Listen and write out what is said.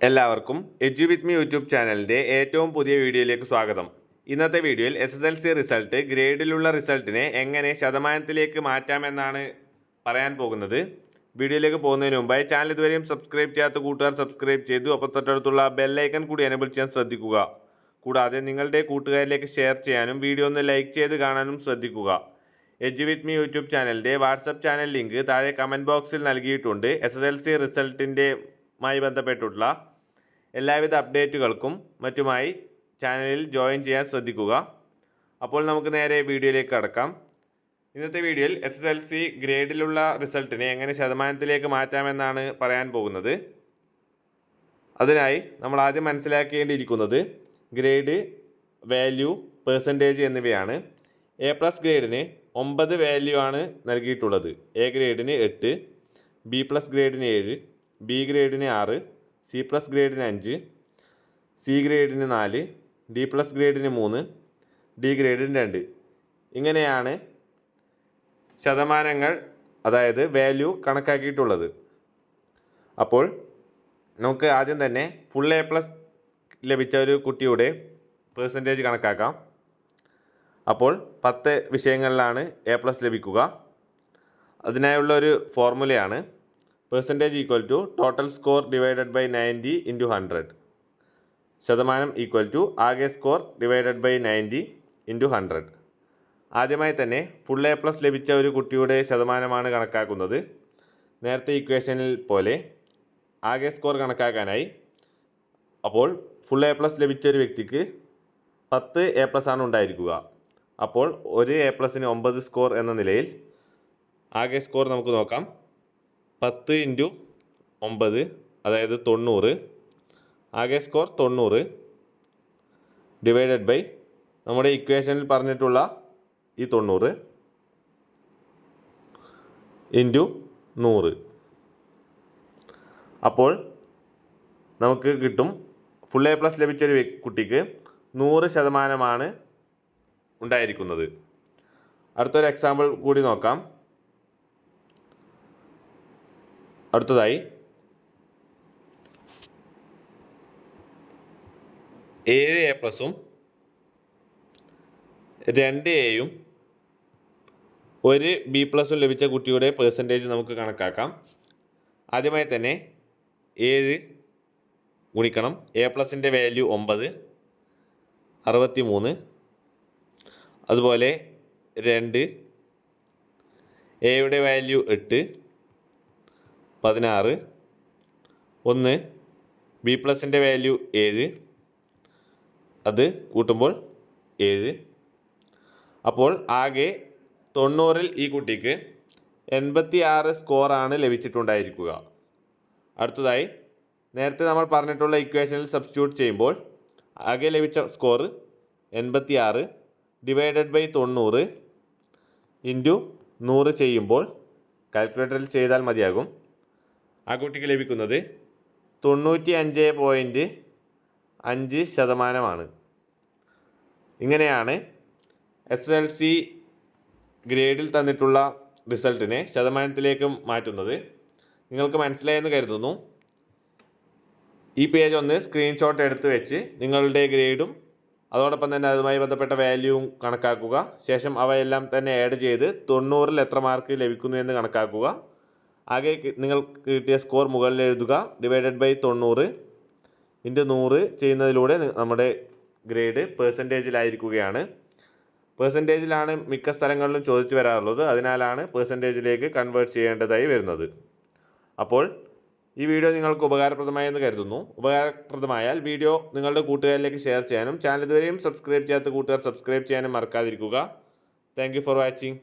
എല്ലാവർക്കും edu with me YouTube ചാനലിൻ്റെ ഏറ്റവും പുതിയ വീഡിയോയിലേക്ക് സ്വാഗതം. ഇന്നത്തെ വീഡിയോയിൽ SSLC റിസൾട്ട് ഗ്രേഡിലുള്ള റിസൾട്ടിനെ എങ്ങനെ ശതമാനത്തിലേക്ക് മാറ്റാമെന്നാണ് പറയാൻ പോകുന്നത്. വീഡിയോയിലേക്ക് പോകുന്നതിന് മുമ്പായി ചാനൽ ഇതുവരെയും സബ്സ്ക്രൈബ് ചെയ്യാത്ത കൂട്ടുകാർ സബ്സ്ക്രൈബ് ചെയ്തു അപ്പോൾ തൊട്ടടുത്തുള്ള ബെല്ലൈക്കൺ കൂടി എനേബിൾ ചെയ്യാൻ ശ്രദ്ധിക്കുക. കൂടാതെ നിങ്ങളുടെ കൂട്ടുകാരിലേക്ക് ഷെയർ ചെയ്യാനും വീഡിയോ ഒന്ന് ലൈക്ക് ചെയ്ത് കാണാനും ശ്രദ്ധിക്കുക. എഡ്യു വിത്ത് മീ യൂട്യൂബ് ചാനലിൻ്റെ വാട്സപ്പ് ചാനൽ ലിങ്ക് താഴെ കമൻറ്റ് ബോക്സിൽ നൽകിയിട്ടുണ്ട്. SSLC റിസൾട്ടിൻ്റെ ബന്ധപ്പെട്ടുള്ള എല്ലാവിധ അപ്ഡേറ്റുകൾക്കും മറ്റുമായി ചാനലിൽ ജോയിൻ ചെയ്യാൻ ശ്രദ്ധിക്കുക. അപ്പോൾ നമുക്ക് നേരെ വീഡിയോയിലേക്ക് കടക്കാം. ഇന്നത്തെ വീഡിയോയിൽ SSLC ഗ്രേഡിലുള്ള റിസൾട്ടിനെ എങ്ങനെ ശതമാനത്തിലേക്ക് മാറ്റാമെന്നാണ് പറയാൻ പോകുന്നത്. അതിനായി നമ്മൾ ആദ്യം മനസ്സിലാക്കേണ്ടിയിരിക്കുന്നത് ഗ്രേഡ്, വാല്യൂ, പെർസെൻറ്റേജ് എന്നിവയാണ്. A+ ഗ്രേഡിന് 9 വാല്യൂ ആണ് നൽകിയിട്ടുള്ളത്. A ഗ്രേഡിന് 8, B+ ഗ്രേഡിന് 7, B ഗ്രേഡിന് 6, C+ ഗ്രേഡിന് 5, C ഗ്രേഡിന് 4, D+ ഗ്രേഡിന് 3, D ഗ്രേഡിന് 2. ഇങ്ങനെയാണ് ശതമാനങ്ങൾ, അതായത് വാല്യൂ കണക്കാക്കിയിട്ടുള്ളത്. അപ്പോൾ നമുക്ക് ആദ്യം തന്നെ ഫുൾ A+ ലഭിച്ച ഒരു കുട്ടിയുടെ പെർസെൻറ്റേജ് കണക്കാക്കാം. അപ്പോൾ 10 വിഷയങ്ങളിലാണ് A+ ലഭിക്കുക. അതിനായുള്ള ഒരു ഫോർമുലയാണ് percentage equal to total score divided by 90 into 100. ശതമാനം ഈക്വൽ ടു ആകെ സ്കോർ ഡിവൈഡഡ് ബൈ 90 ഇൻറ്റു 100. ആദ്യമായി തന്നെ ഫുൾ A+ ലഭിച്ച ഒരു കുട്ടിയുടെ ശതമാനമാണ് കണക്കാക്കുന്നത്. നേരത്തെ ഇക്വേഷനിൽ പോലെ ആകെ സ്കോർ കണക്കാക്കാനായി അപ്പോൾ ഫുൾ A+ ലഭിച്ച ഒരു വ്യക്തിക്ക് 10 A+ ആണ് ഉണ്ടായിരിക്കുക. അപ്പോൾ ഒരു A+ന് 9 സ്കോർ എന്ന നിലയിൽ ആകെ സ്കോർ നമുക്ക് നോക്കാം. 10 ഇൻറ്റു 9 അതായത് 90. ആകെ സ്കോർ 90 ഡിവൈഡഡ് ബൈ നമ്മുടെ ഇക്വേഷനിൽ പറഞ്ഞിട്ടുള്ള ഈ 90 ഇൻറ്റു 100. അപ്പോൾ നമുക്ക് കിട്ടും ഫുൾ A+ ലഭിച്ചൊരു കുട്ടിക്ക് 100% ഉണ്ടായിരിക്കുന്നത്. അടുത്തൊരു എക്സാമ്പിൾ കൂടി നോക്കാം. അടുത്തതായി A+ഉം 2 Aയും 1 B+ഉം ലഭിച്ച കുട്ടിയുടെ പെർസെൻറ്റേജ് നമുക്ക് കണക്കാക്കാം. ആദ്യമായി തന്നെ 7 ഗുണിക്കണം A+ൻ്റെ വാല്യൂ 9, 63. അതുപോലെ 2 Aയുടെ വാല്യൂ 8, 16. 1 B+ൻ്റെ വാല്യൂ 7, അത് കൂട്ടുമ്പോൾ 7. അപ്പോൾ ആകെ 90-ൽ ഈ കുട്ടിക്ക് 86 സ്കോറാണ് ലഭിച്ചിട്ടുണ്ടായിരിക്കുക. അടുത്തതായി നേരത്തെ നമ്മൾ പറഞ്ഞിട്ടുള്ള ഇക്വേഷനിൽ സബ്സ്റ്റിറ്റ്യൂട്ട് ചെയ്യുമ്പോൾ ആകെ ലഭിച്ച സ്കോർ 86 ഡിവൈഡഡ് ബൈ 90 ഇൻറ്റു 100 ചെയ്യുമ്പോൾ കാൽക്കുലേറ്ററിൽ ചെയ്താൽ മതിയാകും. ആ കുട്ടിക്ക് ലഭിക്കുന്നത് 95.5%. ഇങ്ങനെയാണ് SSLC ഗ്രേഡിൽ തന്നിട്ടുള്ള റിസൾട്ടിനെ ശതമാനത്തിലേക്ക് മാറ്റുന്നത്. നിങ്ങൾക്ക് മനസ്സിലായെന്ന് കരുതുന്നു. ഈ പേജ് ഒന്ന് സ്ക്രീൻഷോട്ട് എടുത്ത് വെച്ച് നിങ്ങളുടെ ഗ്രേഡും അതോടൊപ്പം തന്നെ അതുമായി ബന്ധപ്പെട്ട വാല്യൂവും കണക്കാക്കുക. ശേഷം അവയെല്ലാം തന്നെ ആഡ് ചെയ്ത് 90-ൽ എത്ര മാർക്ക് ലഭിക്കുന്നു എന്ന് കണക്കാക്കുക. ആകെ നിങ്ങൾക്ക് കിട്ടിയ സ്കോർ മുകളിൽ എഴുതുക. ഡിവൈഡഡ് ബൈ 90 ഇൻറ്റു 100 ചെയ്യുന്നതിലൂടെ നമ്മുടെ ഗ്രേഡ് പെർസെൻറ്റേജിലായിരിക്കുകയാണ്. പെർസെൻറ്റേജിലാണ് മിക്ക സ്ഥലങ്ങളിലും ചോദിച്ചു വരാറുള്ളത്. അതിനാലാണ് പെർസെൻറ്റേജിലേക്ക് കൺവേർട്ട് ചെയ്യേണ്ടതായി വരുന്നത്. അപ്പോൾ ഈ വീഡിയോ നിങ്ങൾക്ക് ഉപകാരപ്രദമായെന്ന് കരുതുന്നു. ഉപകാരപ്രദമായാൽ വീഡിയോ നിങ്ങളുടെ കൂട്ടുകാരിലേക്ക് ഷെയർ ചെയ്യാനും ചാനൽ ഇതുവരെയും സബ്സ്ക്രൈബ് ചെയ്യാത്ത കൂട്ടുകാർ സബ്സ്ക്രൈബ് ചെയ്യാനും മറക്കാതിരിക്കുക. Thank you for watching.